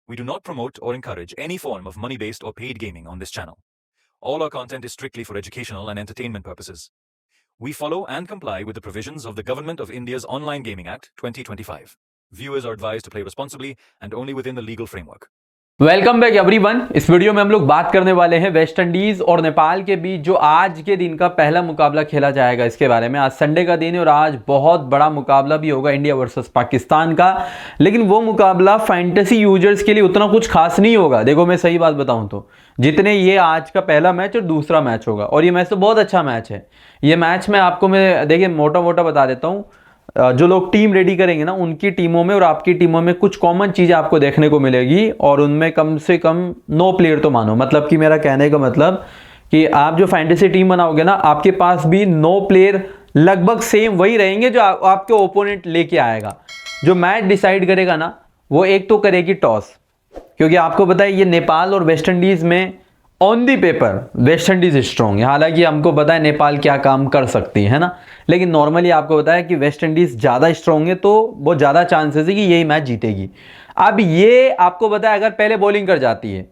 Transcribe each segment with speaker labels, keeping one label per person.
Speaker 1: We do not promote or encourage any form of money-based or paid gaming on this channel. All our content is strictly for educational and entertainment purposes. We follow and comply with the provisions of the Government of India's Online Gaming Act 2025. Viewers are advised to play responsibly and only within the legal framework.
Speaker 2: Welcome back everyone. इस video में हम लोग बात करने वाले हैं West Indies और नेपाल के बीच जो आज के दिन का पहला मुकाबला खेला जाएगा इसके बारे में। आज संडे का दिन है और आज बहुत बड़ा मुकाबला भी होगा इंडिया वर्सेस पाकिस्तान का, लेकिन वो मुकाबला फैंटेसी यूजर्स के लिए उतना कुछ खास नहीं होगा। देखो मैं सही बात बताऊं तो जितने ये आज का पहला मैच और दूसरा मैच होगा, और ये मैच तो बहुत अच्छा मैच है। ये मैच में आपको मैं देखिए मोटा मोटा बता देता हूँ। जो लोग टीम रेडी करेंगे ना, उनकी टीमों में और आपकी टीमों में कुछ कॉमन चीज़ें आपको देखने को मिलेगी, और उनमें कम से कम 9 प्लेयर तो मानो। मतलब कि मेरा कहने का मतलब कि आप जो फैंटेसी टीम बनाओगे ना, आपके पास भी 9 प्लेयर लगभग सेम वही रहेंगे जो आपके ओपोनेंट लेके आएगा। जो मैच डिसाइड करेगा ना, वो एक तो करेगी टॉस, क्योंकि आपको पता है ये नेपाल और वेस्ट इंडीज़ में on the paper West Indies strong है। हालांकि हमको पता है नेपाल क्या काम कर सकती है ना, लेकिन नॉर्मली आपको पता है कि वेस्ट इंडीज ज़्यादा स्ट्रॉन्ग है, तो बहुत ज़्यादा चांसेस है कि यही मैच जीतेगी। अब ये आपको पता है अगर पहले बॉलिंग कर जाती है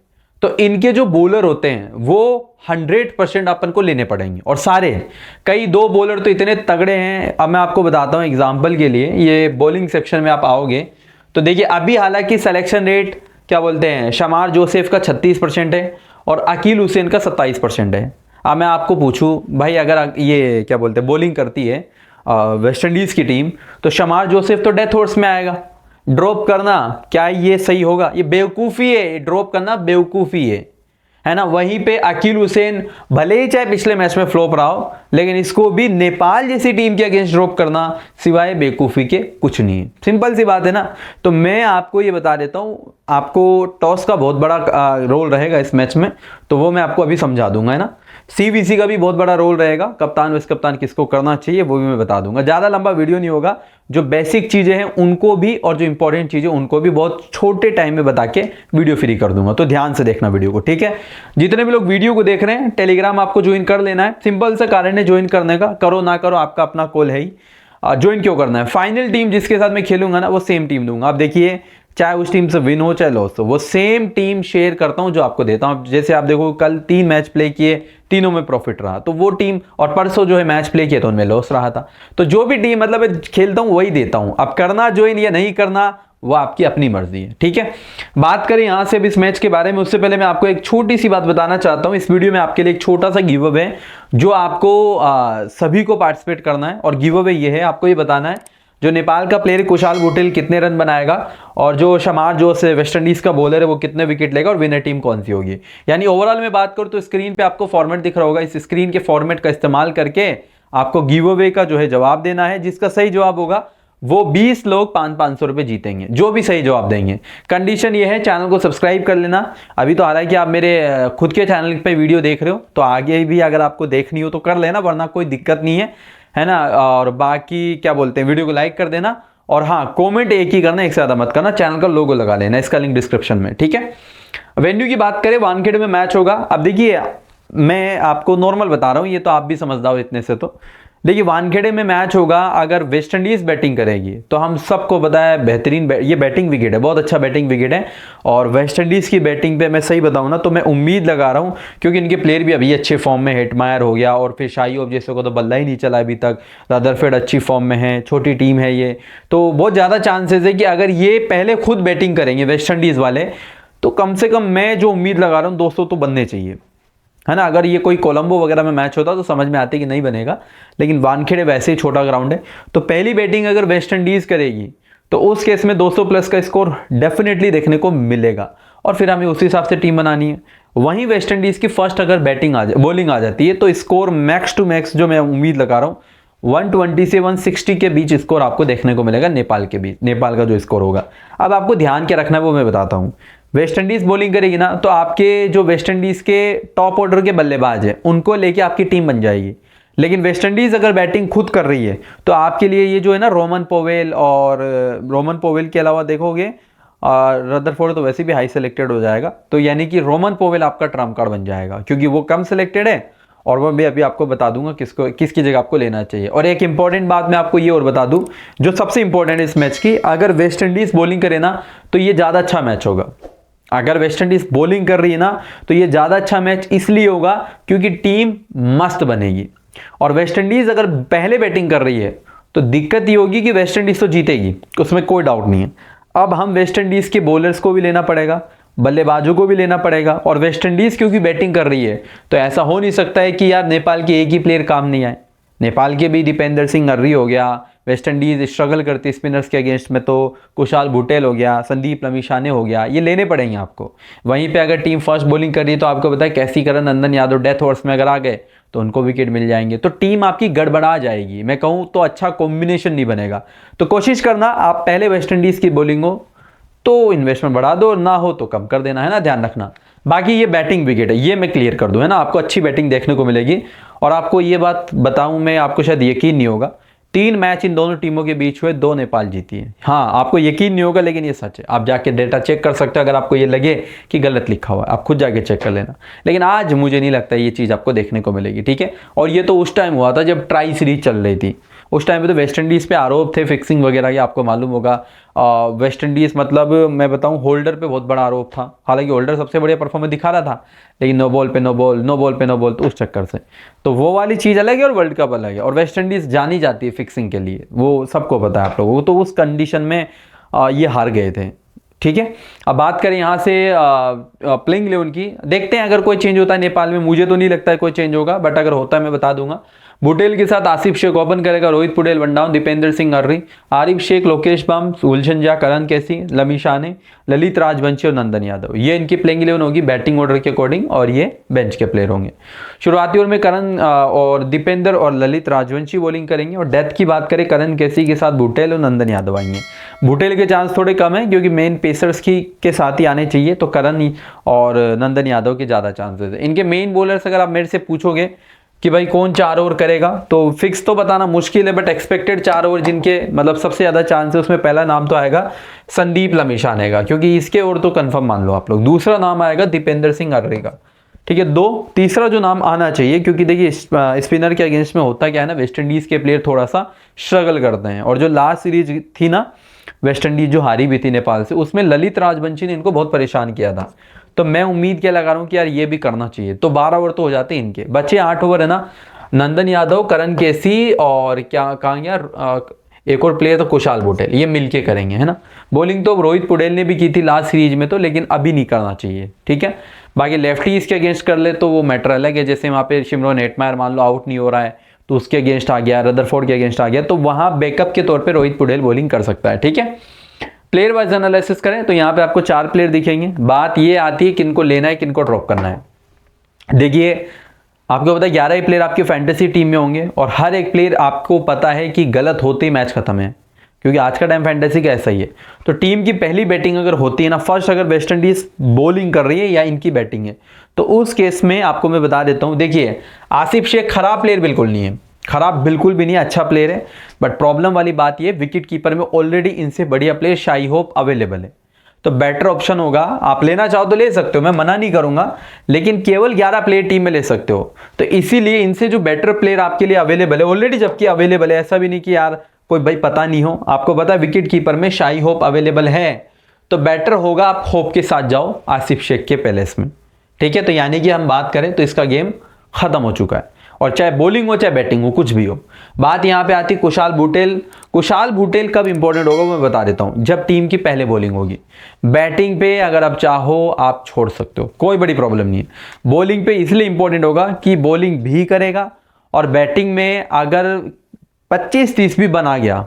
Speaker 2: तो इनके जो बॉलर होते हैं वो 100% अपन को लेने पड़ेंगे, और सारे कई 2 बॉलर तो इतने तगड़े हैं। अब मैं आपको बताता हूँ एग्जाम्पल के लिए। ये बॉलिंग सेक्शन में आप आओगे तो देखिए अभी हालांकि सिलेक्शन रेट क्या बोलते हैं, शमार जोसेफ का 36% है और अकील हुसैन का 27% है। अब मैं आपको पूछूं भाई, अगर ये क्या बोलते हैं बॉलिंग करती है वेस्ट इंडीज़ की टीम, तो शमार जोसेफ तो डेथ हॉर्स में आएगा। ड्रॉप करना क्या ये सही होगा? ये बेवकूफ़ी है, ड्रॉप करना बेवकूफ़ी है ना। वहीं पे अकील हुसैन भले ही चाहे पिछले मैच में फ्लॉप रहा हो, लेकिन इसको भी नेपाल जैसी टीम के अगेंस्ट ड्रॉप करना सिवाय बेवकूफ़ी के कुछ नहीं है। सिंपल सी बात है ना। तो मैं आपको ये बता देता हूँ, आपको टॉस का बहुत बड़ा रोल रहेगा इस मैच में, तो वो मैं आपको अभी समझा दूंगा, है ना। सीवीसी का भी बहुत बड़ा रोल रहेगा, कप्तान वाइस कप्तान किसको करना चाहिए वो भी मैं बता दूंगा। ज़्यादा लंबा वीडियो नहीं होगा, जो बेसिक चीज़ें हैं उनको भी और जो इंपॉर्टेंट चीज़ें उनको भी बहुत छोटे टाइम में बता के वीडियो फ्री कर दूंगा। तो ध्यान से देखना वीडियो को, ठीक है। जितने भी लोग वीडियो को देख रहे हैं, टेलीग्राम आपको ज्वाइन कर लेना है। सिंपल सा कारण है ज्वाइन करने का, करो ना करो आपका अपना कॉल है ही। ज्वाइन क्यों करना है? फाइनल टीम जिसके साथ मैं खेलूंगा ना, वो सेम टीम दूंगा। आप देखिए, चाहे उस टीम से विन हो चाहे लॉस हो, वो सेम टीम शेयर करता हूं जो आपको देता हूं। जैसे आप देखो कल 3 मैच प्ले किए, तीनों में प्रॉफिट रहा, तो वो टीम, और परसों जो है मैच प्ले किए तो उनमें लॉस रहा था। तो जो भी टीम मतलब खेलता हूं वही देता हूं। अब करना ज्वाइन या नहीं करना वो आपकी अपनी मर्जी है, ठीक है। बात करें यहां से अब इस मैच के बारे में, उससे पहले मैं आपको एक छोटी सी बात बताना चाहता हूं। इस वीडियो में आपके लिए एक छोटा सा गिव अवे है जो आपको सभी को पार्टिसिपेट करना है। और गिव अवे ये है, आपको ये बताना है जो नेपाल का प्लेयर कुशाल बुटेल कितने रन बनाएगा, और जो शमार जो से वेस्ट इंडीज का बॉलर है वो कितने विकेट लेगा, और विनर टीम कौन सी होगी। यानी ओवरऑल में बात करूं तो स्क्रीन पे आपको फॉर्मेट दिख रहा होगा। इस स्क्रीन के फॉर्मेट का इस्तेमाल करके आपको गिव अवे का जो है जवाब देना है। जिसका सही जवाब होगा वो 20 लोग 500 रुपए जीतेंगे, जो भी सही जवाब देंगे। कंडीशन ये है, चैनल को सब्सक्राइब कर लेना। अभी तो हालांकि आप मेरे खुद के चैनल पे वीडियो देख रहे हो, तो आगे भी अगर आपको देखनी हो तो कर लेना, वरना कोई दिक्कत नहीं है ना। और बाकी क्या बोलते हैं, वीडियो को लाइक कर देना, और हाँ कमेंट एक ही करना, एक से ज़्यादा मत करना। चैनल का लोगो लगा लेना, इसका लिंक डिस्क्रिप्शन में, ठीक है। वेन्यू की बात करें, वानखेड़े में मैच होगा। अब देखिए मैं आपको नॉर्मल बता रहा हूँ, ये तो आप भी समझदार हो इतने से। तो देखिए वानखेड़े में मैच होगा, अगर वेस्ट इंडीज बैटिंग करेगी तो हम सबको पता है बेहतरीन ये बैटिंग विकेट है, बहुत अच्छा बैटिंग विकेट है। और वेस्ट इंडीज़ की बैटिंग पे मैं सही बताऊं ना, तो मैं उम्मीद लगा रहा हूं, क्योंकि इनके प्लेयर भी अभी अच्छे फॉर्म में, हेटमायर हो गया, और फिर शाईहोप जैसे को तो बल्ला ही नहीं चला अभी तक। रदरफोर्ड अच्छी फॉर्म में है, छोटी टीम है ये, तो बहुत ज़्यादा चांसेस है कि अगर ये पहले खुद बैटिंग करेंगे वेस्ट इंडीज़ वाले, तो कम से कम मैं जो उम्मीद लगा रहा हूँ 200 तो बनने चाहिए, है ना। अगर ये कोई कोलंबो वगैरह में मैच होता तो समझ में आती कि नहीं बनेगा, लेकिन वानखेड़े वैसे ही छोटा ग्राउंड है। तो पहली बैटिंग अगर वेस्ट इंडीज़ करेगी तो उस केस में 200 प्लस का स्कोर डेफिनेटली देखने को मिलेगा, और फिर हमें उसी हिसाब से टीम बनानी है। वहीं वेस्ट इंडीज़ की फर्स्ट अगर बॉलिंग आ जाती है तो स्कोर मैक्स टू मैक्स जो मैं उम्मीद लगा रहा हूँ 120 से 160 के बीच स्कोर आपको देखने को मिलेगा नेपाल के बीच, नेपाल का जो स्कोर होगा। अब आपको ध्यान क्या रखना है वो मैं बताता हूँ। वेस्ट इंडीज बॉलिंग करेगी ना, तो आपके जो वेस्ट इंडीज के टॉप ऑर्डर के बल्लेबाज हैं उनको लेके आपकी टीम बन जाएगी। लेकिन वेस्ट इंडीज अगर बैटिंग खुद कर रही है तो आपके लिए ये जो है ना रोमन पोवेल, और रोमन पोवेल के अलावा देखोगे रदरफोर्ड तो वैसे भी हाई सेलेक्टेड हो जाएगा। तो यानी कि रोमन पोवेल आपका ट्रम्प कार्ड बन जाएगा, क्योंकि वो कम सेलेक्टेड है, और वो मैं अभी आपको बता दूंगा किसकी जगह आपको लेना चाहिए। और एक इंपॉर्टेंट बात मैं आपको ये और बता दूं, जो सबसे इंपॉर्टेंट है इस मैच की, अगर वेस्ट इंडीज बॉलिंग करे ना तो ये ज़्यादा अच्छा मैच होगा। अगर वेस्ट इंडीज बॉलिंग कर रही है ना तो ये ज़्यादा अच्छा मैच इसलिए होगा क्योंकि टीम मस्त बनेगी। और वेस्ट इंडीज अगर पहले बैटिंग कर रही है तो दिक्कत ये होगी कि वेस्ट इंडीज तो जीतेगी, उसमें कोई डाउट नहीं है। अब हम वेस्ट इंडीज के बॉलर्स को भी लेना पड़ेगा, बल्लेबाजों को भी लेना पड़ेगा, और वेस्ट इंडीज क्योंकि बैटिंग कर रही है तो ऐसा हो नहीं सकता है कि यार नेपाल के एक ही प्लेयर काम नहीं आए। नेपाल के भी दीपेंद्र सिंह अर्री हो गया, वेस्ट इंडीज स्ट्रगल करती स्पिनर्स के अगेंस्ट में तो कुशाल भुटेल हो गया, संदीप लमिशाने हो गया, ये लेने पड़ेंगे आपको। वहीं पे अगर टीम फर्स्ट बॉलिंग कर रही है तो आपको पता है कैसी करन, नंदन यादव डेथ ओवर्स में अगर आ गए तो उनको विकेट मिल जाएंगे, तो टीम आपकी गड़बड़ा जाएगी। मैं कहूँ तो अच्छा कॉम्बिनेशन नहीं बनेगा। तो कोशिश करना आप पहले वेस्ट इंडीज़ की बॉलिंग हो तो इन्वेस्टमेंट बढ़ा दो, ना हो तो कम कर देना, है ना, ध्यान रखना। बाकी ये बैटिंग विकेट है, ये मैं क्लियर कर दूं, है ना, आपको अच्छी बैटिंग देखने को मिलेगी। और आपको ये बात बताऊं मैं, आपको शायद यकीन नहीं होगा, 3 मैच इन दोनों टीमों के बीच हुए, 2 नेपाल जीती है। हाँ, आपको यकीन नहीं होगा लेकिन ये सच है, आप जाके डेटा चेक कर सकते हो। अगर आपको ये लगे कि गलत लिखा हुआ है आप खुद जाके चेक कर लेना, लेकिन आज मुझे नहीं लगता ये चीज़ आपको देखने को मिलेगी, ठीक है। और ये तो उस टाइम हुआ था जब ट्राई सीरीज चल रही थी, उस टाइम पे तो वेस्ट इंडीज़ पे आरोप थे फिक्सिंग वगैरह के, आपको मालूम होगा। वेस्ट इंडीज़ मतलब मैं बताऊं होल्डर पे बहुत बड़ा आरोप था, हालांकि होल्डर सबसे बढ़िया परफॉर्मेंस दिखा रहा था, लेकिन नो बॉल पे नो बॉल, नो बॉल पे नो बॉल, तो उस चक्कर से तो वो वाली चीज़ अलग है और वर्ल्ड कप अलग है। और वेस्ट इंडीज़ जानी जाती है फिक्सिंग के लिए, वो सबको पता है आप लोगों को। तो उस कंडीशन में ये हार गए थे, ठीक है। अब बात करें यहाँ से प्लेइंग 11 की, देखते हैं अगर कोई चेंज होता है नेपाल में। मुझे तो नहीं लगता है कोई चेंज होगा, बट अगर होता है मैं बता दूंगा। बुटेल के साथ आसिफ शेख ओपन करेगा, रोहित पुडेल वन डाउन, दीपेंद्र सिंह अर्री, आरिफ शेख, लोकेश बाम, गुलशन झा, करण कैसी, लमिशाने, ललित राजवंशी और नंदन यादव, ये इनकी प्लेइंग 11 होगी बैटिंग ऑर्डर के अकॉर्डिंग, और ये बेंच के प्लेयर होंगे। शुरुआती ओवर में करण और दीपेंद्र और ललित राजवंशी बॉलिंग करेंगे। और डेथ की बात करें, करण कैसी के साथ बुटेल और नंदन यादव आएंगे। बुटेल के चांस थोड़े कम है क्योंकि मेन पेसर्स के साथ ही आने चाहिए, तो करण और नंदन यादव के ज़्यादा चांसेस है। इनके मेन बॉलर्स अगर आप मेरे से पूछोगे कि भाई कौन 4 ओवर करेगा तो फिक्स तो बताना मुश्किल है, बट एक्सपेक्टेड 4 ओवर जिनके मतलब सबसे ज़्यादा चांस है उसमें पहला नाम तो आएगा संदीप लमिशाने का, क्योंकि इसके ओवर तो कंफर्म मान लो आप लोग। दूसरा नाम आएगा दीपेंद्र सिंह अर्री का, ठीक है। 2 तीसरा जो नाम आना चाहिए, क्योंकि देखिए स्पिनर के अगेंस्ट में होता क्या है ना, वेस्ट इंडीज़ के प्लेयर थोड़ा सा स्ट्रगल करते हैं। और जो लास्ट सीरीज थी ना वेस्ट इंडीज जो हारी भी थी नेपाल से, उसमें ललित राजवंशी ने इनको बहुत परेशान किया था। तो मैं उम्मीद क्या लगा रहा हूँ कि यार ये भी करना चाहिए। तो 12 ओवर तो हो जाते हैं इनके, बचे 8 ओवर है ना। नंदन यादव, करण केसी और क्या कहा गया एक और प्लेयर तो कुशाल भुटेल, ये मिलके करेंगे, है ना। बॉलिंग तो रोहित पुडेल ने भी की थी लास्ट सीरीज में तो, लेकिन अभी नहीं करना चाहिए, ठीक है। बाकी लेफ्टी इसके अगेंस्ट कर ले तो वो मैटर अलग है। जैसे वहाँ पे शिमरन हेटमायर मान लो आउट नहीं हो रहा है तो उसके अगेंस्ट आ गया, रदरफोर्ड के अगेंस्ट आ गया, तो वहाँ बैकअप के तौर पर रोहित पुडेल बॉलिंग कर सकता है, ठीक है। प्लेयर वाइज एनालिसिस करें तो यहाँ पे आपको 4 प्लेयर दिखेंगे। बात ये आती है किनको लेना है किनको ड्रॉप करना है। देखिए आपको पता है 11 ही प्लेयर आपके फैंटेसी टीम में होंगे, और हर एक प्लेयर आपको पता है कि गलत होते ही मैच खत्म है, क्योंकि आज का टाइम फैंटेसी का ऐसा ही है। तो टीम की पहली बैटिंग अगर होती है ना, फर्स्ट अगर वेस्ट इंडीज बॉलिंग कर रही है या इनकी बैटिंग है, तो उस केस में आपको मैं बता देता हूँ। देखिए आसिफ शेख खराब प्लेयर बिल्कुल नहीं है, खराब बिल्कुल भी नहीं है, अच्छा प्लेयर है, बट प्रॉब्लम वाली बात ये विकेट कीपर में ऑलरेडी इनसे बढ़िया प्लेयर शाई होप अवेलेबल है। तो बेटर ऑप्शन होगा, आप लेना चाहो तो ले सकते हो, मैं मना नहीं करूंगा, लेकिन केवल 11 प्लेयर टीम में ले सकते हो। तो इसीलिए इनसे जो बेटर प्लेयर आपके लिए अवेलेबल है ऑलरेडी, जबकि अवेलेबल है, ऐसा भी नहीं कि यार कोई भाई पता नहीं हो, आपको पता है विकेट कीपर में शाई होप अवेलेबल है, तो बेटर होगा आप होप के साथ जाओ आसिफ शेख के पैलेस में, ठीक है। तो यानी कि हम बात करें तो इसका गेम खत्म हो चुका है, और चाहे बॉलिंग हो चाहे बैटिंग हो कुछ भी हो। बात यहां पे आती कुशाल भुटेल। कुशाल भुटेल कब इंपॉर्टेंट होगा मैं बता देता हूं, जब टीम की पहले बॉलिंग होगी। बैटिंग पे अगर आप चाहो आप छोड़ सकते हो, कोई बड़ी प्रॉब्लम नहीं है। बॉलिंग पे इसलिए इंपॉर्टेंट होगा कि बॉलिंग भी करेगा, और बैटिंग में अगर 25-30 भी बना गया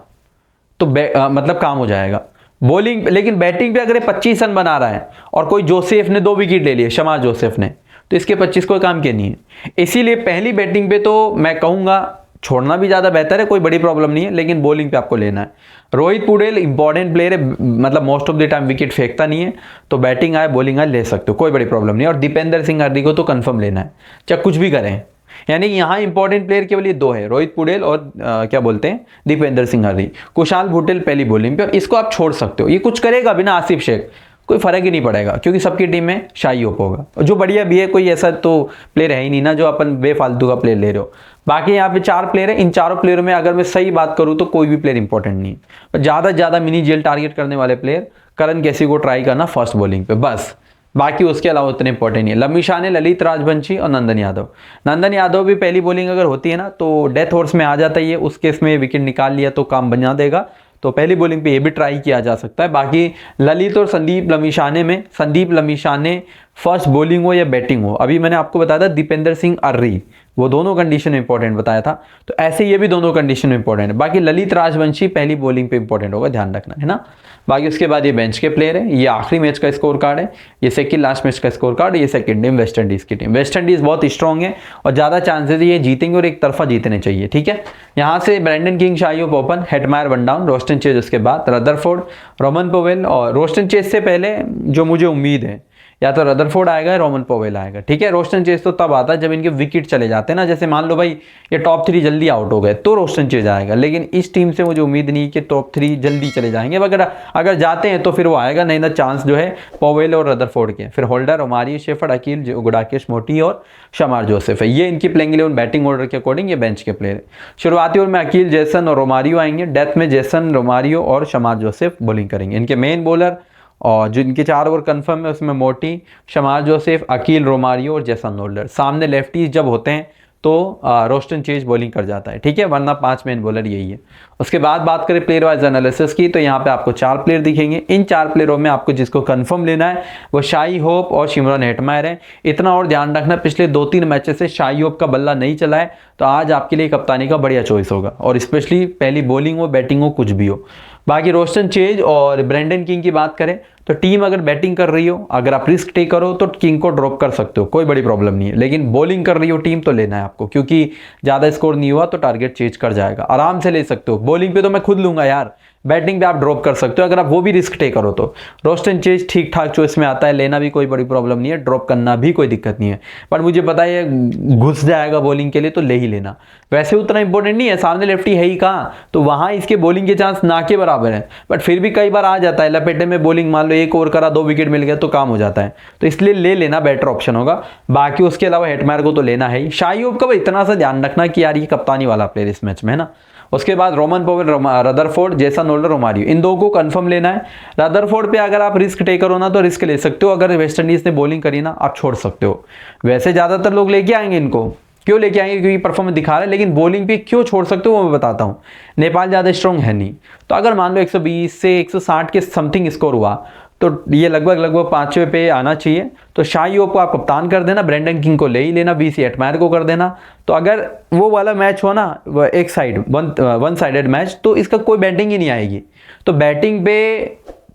Speaker 2: तो मतलब काम हो जाएगा। बॉलिंग लेकिन बैटिंग पे अगर 25 रन बना रहा है और कोई जोसेफ ने 2 विकेट ले लिए, शमार जोसेफ ने, तो इसके 25 कोई काम के नहीं है। इसीलिए पहली बैटिंग पे तो मैं कहूंगा छोड़ना भी ज़्यादा बेहतर है, कोई बड़ी प्रॉब्लम नहीं है, लेकिन बॉलिंग पे आपको लेना है। रोहित पुडेल इंपॉर्टेंट प्लेयर है, मतलब most of the time wicket फेंकता नहीं है, तो बैटिंग आए बॉलिंग आए ले सकते हो, कोई बड़ी प्रॉब्लम नहीं है। और दीपेंद्र सिंह अर्री को तो कंफर्म लेना है, चाहे कुछ भी करें। यानी यहाँ इंपॉर्टेंट प्लेयर केवल ये 2 है, रोहित पुडेल और क्या बोलते हैं दीपेंद्र सिंह अर्री। कुशाल भुटेल पहली बॉलिंग पे, और इसको आप छोड़ सकते हो, ये कुछ करेगा बिना आसिफ शेख कोई फर्क ही नहीं पड़ेगा, क्योंकि सबकी टीम में शाई होप होगा, और जो बढ़िया भी है, कोई ऐसा तो प्लेयर है ही नहीं ना जो अपन बेफालतू का प्लेयर ले रहे हो। बाकी यहाँ पे 4 प्लेयर है, इन चारों प्लेयरों में अगर मैं सही बात करूँ तो कोई भी प्लेयर इंपॉर्टेंट नहीं है। ज़्यादा से ज़्यादा मिनी जेल टारगेट करने वाले प्लेयर करण कैसी को ट्राई करना फर्स्ट बॉलिंग पे, बस बाकी उसके अलावा उतने इंपॉर्टेंट नहीं है। लमिशाने, ललित राजवंशी और नंदन यादव। नंदन यादव भी पहली बॉलिंग अगर होती है ना तो डेथ हॉर्स में आ जाता है ये, उस केस में विकेट निकाल लिया तो काम बना देगा, तो पहली बॉलिंग पे ये भी ट्राई किया जा सकता है। बाकी ललित और संदीप लमिशाने में, संदीप लमिशाने फर्स्ट बॉलिंग हो या बैटिंग हो, अभी मैंने आपको बताया था दीपेंद्र सिंह अर्री, वो दोनों कंडीशन इंपॉर्टेंट बताया था, तो ऐसे ये भी दोनों कंडीशन इंपॉर्टेंट है। बाकी ललित राजवंशी पहली बॉलिंग पे इंपॉर्टेंट होगा, ध्यान रखना है ना। बाकी उसके बाद ये बेंच के प्लेयर है, ये आखिरी मैच का स्कोर कार्ड है, ये सेकंड लास्ट मैच का स्कोर कार्ड, ये सेकंड टीम वेस्ट इंडीज की टीम। वेस्ट इंडीज बहुत स्ट्रॉन्ग है और ज़्यादा चांसेस ये जीतेंगे और एक तरफा जीतने चाहिए, ठीक है। यहाँ से Brandon King, Shai Hope open, Hetmyer one down, Roston Chase उसके बाद, रदरफोर्ड, रोमन पोवेल, और रोस्टन चेज से पहले जो मुझे उम्मीद है या तो रदरफोर्ड आएगा या रोमन पोवेल आएगा, ठीक है। रोस्टन चेज तो तब आता है जब इनके विकेट चले जाते हैं ना, जैसे मान लो भाई ये टॉप 3 जल्दी आउट हो गए तो रोस्टन चेज आएगा, लेकिन इस टीम से मुझे उम्मीद नहीं कि टॉप 3 जल्दी चले जाएंगे, अगर जाते हैं तो फिर वो आएगा, नहीं ना चांस जो है पोवेल और रदरफोर्ड के। फिर Holder, Romario, Shepherd, Akeal, Gudakesh Motie और शमार जोसेफ है, ये इनकी प्लेइंग 11 बैटिंग ऑर्डर के अकॉर्डिंग ये बेंच के प्लेयर है। शुरुआती ओवर में अकील, जेसन और रोमारियो आएंगे, डेथ में जेसन, रोमारियो और शमार जोसेफ बॉलिंग करेंगे। इनके मेन बॉलर और जो इनके 4 ओवर कन्फर्म है उसमें मोटी, शमार जोसेफ, अकील, रोमारियो और जेसन होल्डर। सामने लेफ्टीज जब होते हैं तो रोस्टन चेज बॉलिंग कर जाता है, ठीक है, वरना 5 मेन बॉलर यही है। उसके बाद बात करें प्लेयर वाइज एनालिसिस की, तो यहाँ पे आपको 4 प्लेयर दिखेंगे। इन 4 प्लेयरों में आपको जिसको कंफर्म लेना है वो शाई होप और शिमरन हेटमायर है। इतना और ध्यान रखना, पिछले 2-3 मैचेस से शाई होप का बल्ला नहीं चला है, तो आज आपके लिए कप्तानी का बढ़िया चॉइस होगा, और स्पेशली पहली बॉलिंग हो, बैटिंग हो, कुछ भी हो। बाकी रोस्टन चेज और ब्रैंडन किंग की बात करें तो टीम अगर बैटिंग कर रही हो, अगर आप रिस्क टेक करो तो किंग को ड्रॉप कर सकते हो, कोई बड़ी प्रॉब्लम नहीं है, लेकिन बॉलिंग कर रही हो टीम तो लेना है आपको, क्योंकि ज़्यादा स्कोर नहीं हुआ तो टारगेट चेंज कर जाएगा, आराम से ले सकते हो। बॉलिंग पे तो मैं खुद लूंगा यार, बैटिंग पे आप ड्रॉप कर सकते हो अगर आप वो भी रिस्क टेक करो तो। रोस्टन चेज ठीक ठाक चॉइस में आता है, लेना भी कोई बड़ी प्रॉब्लम नहीं है, ड्रॉप करना भी कोई दिक्कत नहीं है, पर मुझे पता है घुस जाएगा बॉलिंग के लिए तो ले ही लेना। वैसे उतना इंपॉर्टेंट नहीं है, सामने लेफ्टी है ही कहाँ, तो वहाँ इसके बॉलिंग के चांस ना के बराबर है, बट फिर भी कई बार आ जाता है लपेटे में बॉलिंग, मान लो 1 ओवर करा 2 विकेट मिल गया तो काम हो जाता है, तो इसलिए ले लेना बेटर ऑप्शन होगा। बाकी उसके अलावा हेटमायर को तो लेना है ही। शाई होप का इतना सा ध्यान रखना कि यार ये कप्तानी वाला प्लेयर इस मैच में है ना। उसके बाद Rovman Powell, Rutherford, Jason Holder, Romario, इन 2 को कंफर्म लेना है। रदरफोर्ड पे अगर आप रिस्क टेकर हो ना तो रिस्क ले सकते हो, अगर वेस्ट इंडीज ने बॉलिंग करी ना आप छोड़ सकते हो। वैसे ज़्यादातर लोग लेके आएंगे इनको, क्यों लेके आएंगे, क्योंकि परफॉर्मेंस दिखा रहा है, लेकिन बॉलिंग पे क्यों छोड़ सकते हो वो मैं बताता हूँ। नेपाल ज़्यादा स्ट्रॉन्ग है नहीं, तो अगर मान लो 120 से 160 के समथिंग स्कोर हुआ तो ये लगभग 5वें पे आना चाहिए, तो शाई होप को आप कप्तान कर देना, ब्रैंडन किंग को ले ही लेना, बीसी हेटमायर को कर देना। तो अगर वो वाला मैच हो ना एक साइड वन साइडेड मैच, तो इसका कोई बैटिंग ही नहीं आएगी, तो बैटिंग पे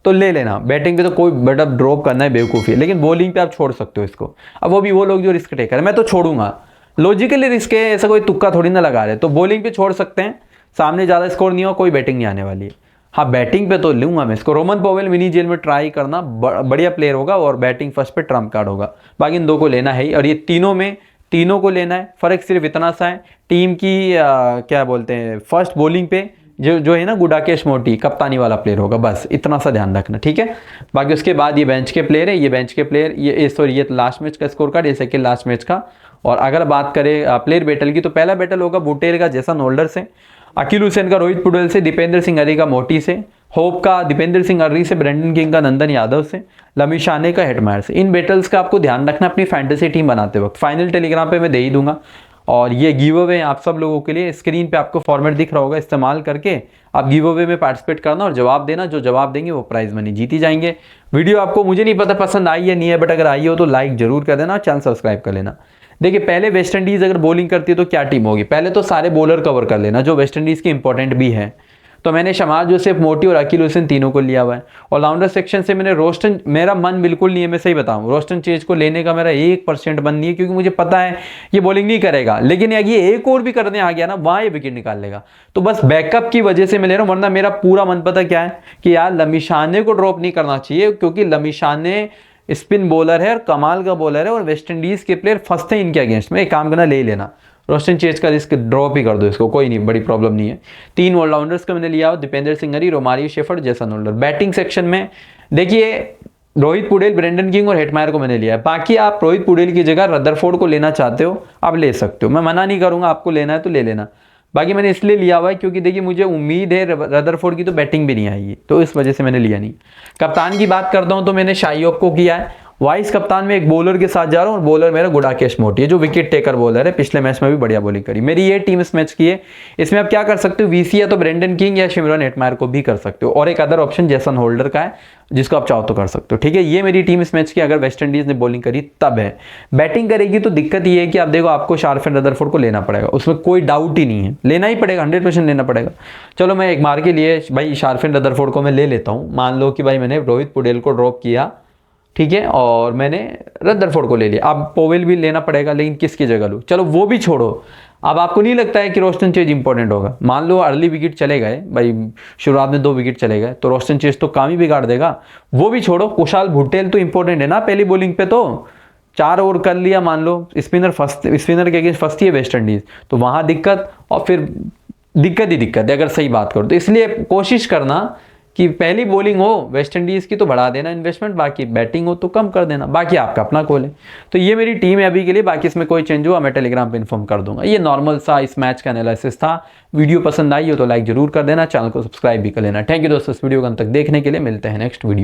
Speaker 2: तो ले लेना, बैटिंग पे तो कोई बड़ा ड्रॉप करना है बेवकूफ़ी है, लेकिन बॉलिंग पे आप छोड़ सकते हो इसको। अब वो भी वो लोग जो रिस्क टेकर है, मैं तो छोड़ूंगा, लॉजिकली रिस्क है, ऐसा कोई तुक्का थोड़ी ना लगा रहे, तो बॉलिंग पे छोड़ सकते हैं, सामने ज़्यादा स्कोर नहीं हो, कोई बैटिंग नहीं आने वाली है। हाँ बैटिंग पे तो लूंगा मैं इसको। रोमन पोवेल मिनी जेल में ट्राई करना, बढ़िया प्लेयर होगा और बैटिंग फर्स्ट पे ट्रम्प कार्ड होगा। बाकी इन 2 को लेना है ही, और ये तीनों को लेना है। फर्क सिर्फ इतना सा है, टीम की क्या बोलते हैं, फर्स्ट बॉलिंग पे जो है ना गुडाकेश मोटी कप्तानी वाला प्लेयर होगा, बस इतना सा ध्यान रखना, ठीक है। बाकी उसके बाद ये बेंच के प्लेयर है, ये बेंच के प्लेयर ये लास्ट मैच का स्कोर कार्ड, ये सेकेंड लास्ट मैच का। और अगर बात करें प्लेयर बैटल की, तो पहला बैटल होगा बुटेल का जेसन होल्डर से, अकील हुसैन का रोहित पुडेल से, दीपेंद्र सिंह अर्री का मोटी से, होप का दीपेंद्र सिंह अर्री से, ब्रैंडन किंग का नंदन यादव से, लमिशाने का हेटमायर से। इन बैटल्स का आपको ध्यान रखना अपनी फैंटेसी टीम बनाते वक्त। फाइनल टेलीग्राम पे मैं दे ही दूंगा, और ये गिव अवे आप सब लोगों के लिए, स्क्रीन पे आपको फॉर्मेट दिख रहा होगा, इस्तेमाल करके आप गिव अवे में पार्टिसिपेट करना और जवाब देना, जो जवाब देंगे वो प्राइज मनी जीती जाएंगे। वीडियो आपको मुझे नहीं पता पसंद आई या नहीं है, बट अगर आई हो तो लाइक जरूर कर देना, चैनल सब्सक्राइब कर लेना। देखिए पहले वेस्ट इंडीज अगर बॉलिंग करती है तो क्या टीम होगी, पहले तो सारे बॉलर कवर कर लेना जो वेस्ट इंडीज के इंपॉर्टेंट भी है। तो मैंने शमार जोसेफ, मोटी और अकील हुसैन तीनों को लिया हुआ है। ऑलराउंडर सेक्शन से मैंने रोस्टन, मेरा मन बिल्कुल नहीं है, मैं सही बताऊं, रोस्टन चेज को लेने का मेरा 1% मन नहीं है, क्योंकि मुझे पता है ये बॉलिंग नहीं करेगा, लेकिन ये एक और भी करने आ गया ना, वहाँ ये विकेट निकाल लेगा, तो बस बैकअप की वजह से मैं ले रहा हूँ, वरना मेरा पूरा मन पता क्या है कि यार लमिशाने को ड्रॉप नहीं करना चाहिए, क्योंकि लमिशाने स्पिन बॉलर है और कमाल का बॉलर है, और वेस्ट इंडीज के प्लेयर फंसते हैं इनके अगेंस्ट में, एक काम करना ले लेना, रोस्टन चेज का रिस्क ड्रॉप ही कर दो इसको, कोई नहीं, बड़ी प्रॉब्लम नहीं है। 3 ऑलराउंडर्स का मैंने लिया, Dipendra Singh Airee, Romario, Shepherd, Jason Holder. Batting section में देखिए रोहित पुडेल, ब्रैंडन किंग और हेटमायर को मैंने लिया है। बाकी आप रोहित पुडेल की जगह रदरफोर्ड को लेना चाहते हो आप ले सकते हो, मैं मना नहीं करूंगा, आपको लेना है तो ले लेना। बाकी मैंने इसलिए लिया हुआ है क्योंकि देखिए मुझे उम्मीद है रदरफोर्ड की तो बैटिंग भी नहीं आएगी, तो इस वजह से मैंने लिया नहीं। कप्तान की बात करता हूं तो मैंने शाई होप को किया है, वाइस कप्तान में एक बॉलर के साथ जा रहा हूँ और बॉलर मेरा गुडाकेश मोटी है जो विकेट टेकर बॉलर है, पिछले मैच में भी बढ़िया बॉलिंग करी। मेरी ये टीम इस मैच की है। इसमें आप क्या कर सकते हो, वीसी या तो ब्रेंडन किंग या शिमरन हेटमायर को भी कर सकते हो, और एक अदर ऑप्शन जेसन होल्डर का है जिसको आप चाहो तो कर सकते हो। ठीक है, ये मेरी टीम इस मैच की अगर वेस्ट इंडीज ने बॉलिंग करी तब है। बैटिंग करेगी तो दिक्कत ये है कि आप देखो आपको शार्फेन रदरफोर्ड को लेना पड़ेगा, उसमें कोई डाउट ही नहीं है, लेना ही पड़ेगा, 100% लेना पड़ेगा। चलो मैं एक मार के लिए भाई शार्फेन रदरफोर्ड को मैं ले लेता हूँ। मान लो कि भाई मैंने रोहित पुडेल को ड्रॉप किया, ठीक है, और मैंने रदरफोर्ड को ले लिया। अब पोवेल भी लेना पड़ेगा, लेकिन किसकी जगह लूँ? चलो वो भी छोड़ो। अब आपको नहीं लगता है कि रोस्टन चेज इंपॉर्टेंट होगा? मान लो अर्ली विकेट चले गए भाई, शुरुआत में 2 विकेट चले गए, तो रोस्टन चेज तो काम ही बिगाड़ देगा। वो भी छोड़ो, कुशाल भुट्टेल तो इंपॉर्टेंट है ना पहली बॉलिंग पे। तो 4 ओवर कर लिया, मान लो स्पिनर के अगेंस्ट फंसती है वेस्ट इंडीज, तो वहाँ दिक्कत, और फिर दिक्कत ही दिक्कत है अगर सही बात करो तो। इसलिए कोशिश करना कि पहली बॉलिंग हो वेस्ट इंडीज़ की तो बढ़ा देना इन्वेस्टमेंट, बाकी बैटिंग हो तो कम कर देना, बाकी आपका अपना कॉल है। तो ये मेरी टीम है अभी के लिए, बाकी इसमें कोई चेंज हुआ मैं टेलीग्राम पे इन्फॉर्म कर दूंगा। ये नॉर्मल सा इस मैच का एनालिसिस था। वीडियो पसंद आई हो तो लाइक जरूर कर देना, चैनल को सब्सक्राइब भी कर लेना। थैंक यू दोस्तों इस वीडियो को अंत तक देखने के लिए। मिलते हैं नेक्स्ट वीडियो।